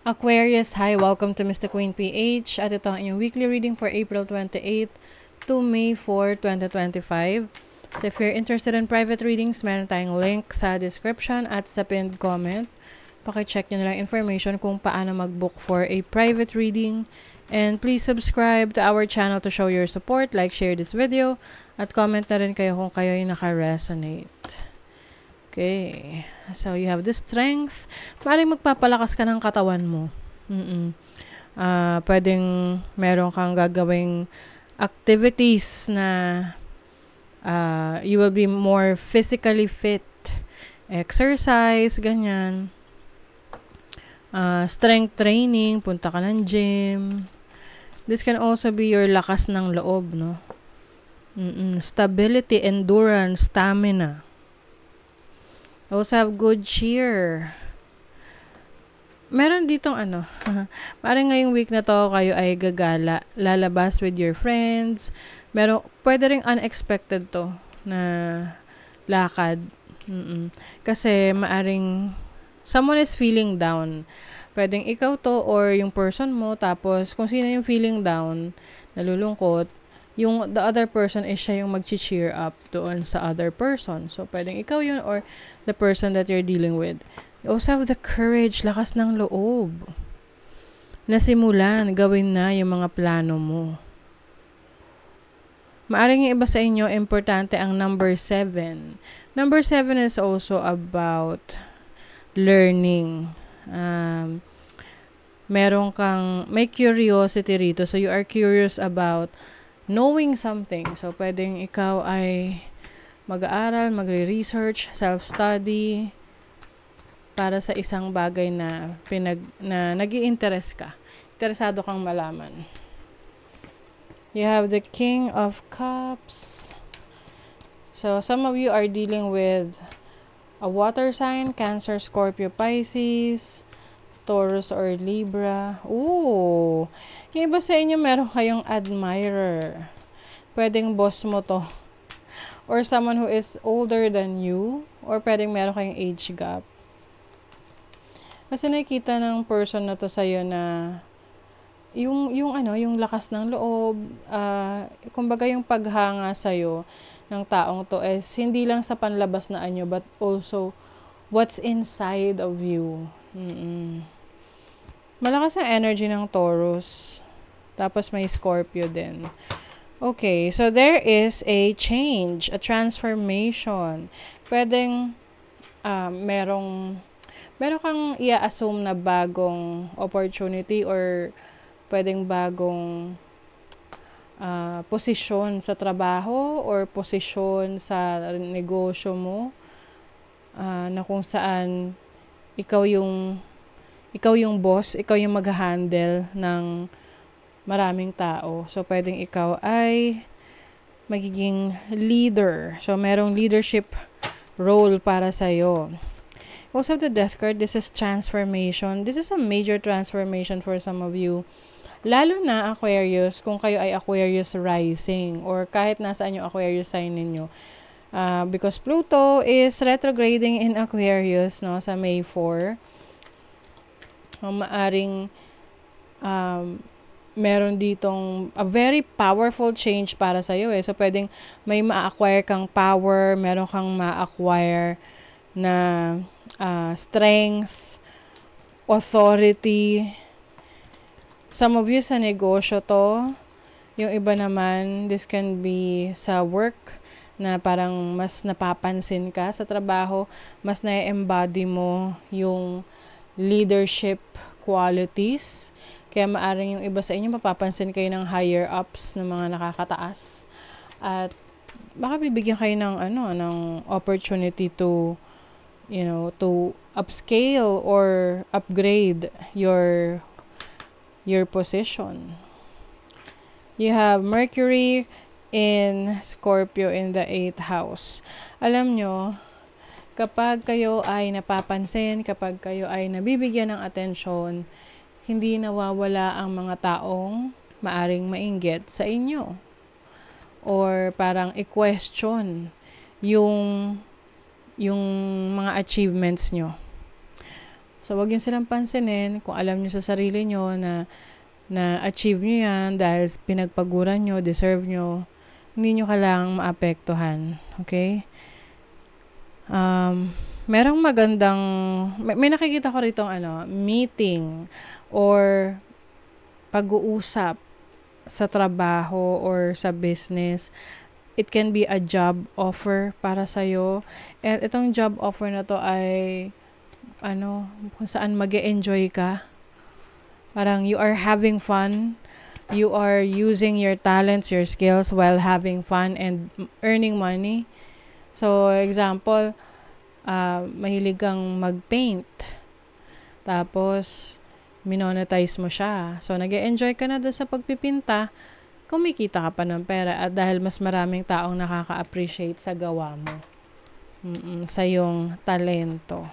Aquarius, hi! Welcome to Mr. Queen PH at ito ang inyong weekly reading for April 28 to May 4, 2025. So if you're interested in private readings, meron tayong link sa description at sa pinned comment. Paki-check nyo na lang information kung paano mag-book for a private reading. And please subscribe to our channel to show your support, like, share this video, at comment na rin kayo kung kayo yung naka-resonate. Okay. So, you have the strength. Maaaring magpapalakas ka ng katawan mo. Pwedeng meron kang gagawing activities na you will be more physically fit. Exercise, ganyan. Strength training, punta ka ng gym. This can also be your lakas ng loob, no? Stability, endurance, stamina. Also have good cheer. Meron ditong parang ngayong week na to kayo ay gagala, lalabas with your friends. Pwede ring unexpected to na lakad. Kasi maaring someone is feeling down. Pwedeng ikaw to or yung person mo, tapos kung sino yung feeling down, nalulungkot, yung the other person is siya yung mag-cheer up doon sa other person. So, pwedeng ikaw yun or the person that you're dealing with. You also have the courage, lakas ng loob. Nasimulan, gawin na yung mga plano mo. Maaring yung iba sa inyo, importante ang number 7. Number 7 is also about learning. May curiosity rito. So, you are curious about knowing something. So, pwedeng ikaw ay mag-aaral, magre-research, self-study para sa isang bagay na nag-i-interest ka. Interesado kang malaman. You have the King of Cups. So, some of you are dealing with a water sign, Cancer, Scorpio, Pisces, Taurus or Libra. Ooh! Yung iba sa inyo, meron kayong admirer. Pwedeng boss mo to. Or someone who is older than you. Or pwedeng meron kayong age gap. Kasi nakikita ng person na to sa'yo na yung lakas ng loob, kumbaga yung paghanga sa'yo ng taong to is hindi lang sa panlabas na anyo, but also what's inside of you. Malakas ang energy ng Taurus. Tapos may Scorpio din. Okay, so there is a change, a transformation. Pwedeng meron kang i-assume na bagong opportunity or pwedeng bagong posisyon sa trabaho or posisyon sa negosyo mo na kung saan ikaw yung boss, ikaw yung mag-handle ng maraming tao. So, pwedeng ikaw ay magiging leader. So, merong leadership role para sa'yo. Also, the Death card, this is transformation. This is a major transformation for some of you. Lalo na Aquarius, kung kayo ay Aquarius rising or kahit nasaan yung Aquarius sign ninyo. Because Pluto is retrograding in Aquarius, no, sa May 4. Maaring meron ditong a very powerful change para sa iyo So, pwedeng may ma-acquire kang power, meron kang ma-acquire na strength, authority. Some of you sa negosyo to. Yung iba naman, this can be sa work na parang mas napapansin ka sa trabaho, mas na-embody mo yung leadership qualities. Kaya maaring yung iba sa inyo mapapansin kayo ng higher ups ng mga nakakataas. At baka bibigyan kayo ng opportunity to upscale or upgrade your position. You have Mercury in Scorpio in the 8th house. Alam nyo, kapag kayo ay napapansin, kapag kayo ay nabibigyan ng atensyon, hindi nawawala ang mga taong maaring mainggit sa inyo. Or parang i-question yung mga achievements nyo. So, wag niyo silang pansinin kung alam niyo sa sarili niyo na achieve niyo yan dahil pinagpaguran niyo, deserve niyo. Hindi niyo kailangang maapektuhan. Okay? Merong magandang, may nakikita ko rito meeting or pag-uusap sa trabaho or sa business. It can be a job offer para sa'yo. And itong job offer na to ay kung saan mag-e-enjoy ka. Parang you are having fun. You are using your talents, your skills while having fun and earning money. So, example, mahilig kang mag-paint. Tapos, minonetize mo siya. So, nag-e-enjoy ka na doon sa pagpipinta. Kumikita ka pa ng pera at dahil mas maraming taong nakaka-appreciate sa gawa mo. Sa iyong talento.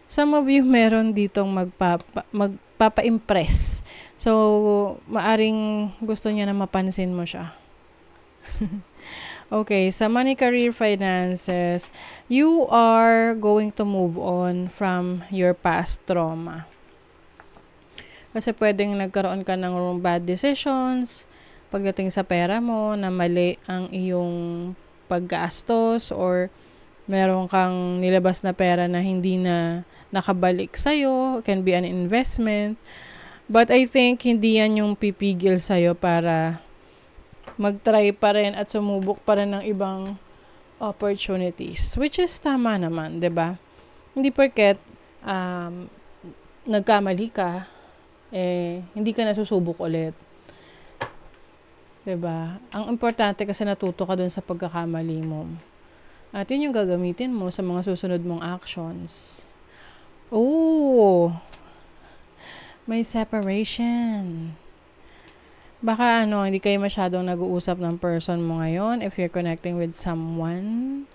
Some of you meron ditong magpapa-impress. So, maaring gusto niya na mapansin mo siya. Okay, sa money, career, finances, you are going to move on from your past trauma. Kasi pwedeng nagkaroon ka ng bad decisions pagdating sa pera mo, na mali ang iyong paggastos or meron kang nilabas na pera na hindi na nakabalik sa'yo. It can be an investment. But I think hindi yan yung pipigil sa'yo para mag-try pa rin at sumubok pa rin ng ibang opportunities. Which is tama naman, 'di ba? Hindi porket nagkamali ka, hindi ka nasusubok ulit. 'Di ba? Ang importante kasi natuto ka dun sa pagkakamali mo. At yun yung gagamitin mo sa mga susunod mong actions. Oh! May separation. Baka hindi kayo masyadong nag-uusap ng person mo ngayon if you're connecting with someone.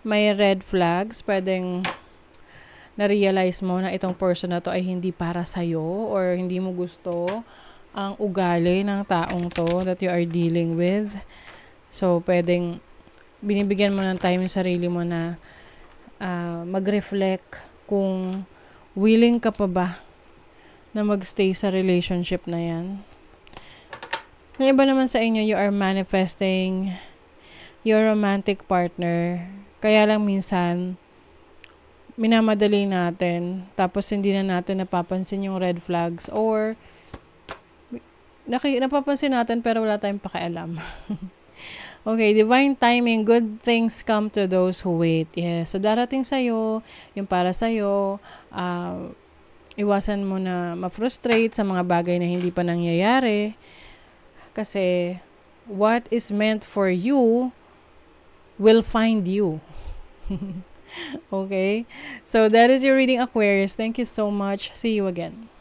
May red flags, pwedeng na-realize mo na itong person na to ay hindi para sa'yo or hindi mo gusto ang ugali ng taong to that you are dealing with. So, pwedeng binibigyan mo ng time yung sarili mo na mag-reflect kung willing ka pa ba na magstay sa relationship na yan. Yung iba naman sa inyo, you are manifesting your romantic partner. Kaya lang minsan, minamadali natin. Tapos hindi na natin napapansin yung red flags. Or, napapansin natin pero wala tayong pakialam. Okay, divine timing. Good things come to those who wait. Yes. So, darating sa'yo, yung para sa'yo, iwasan mo na ma-frustrate sa mga bagay na hindi pa nangyayari. Kasi, what is meant for you will find you. Okay? So, that is your reading, Aquarius. Thank you so much. See you again.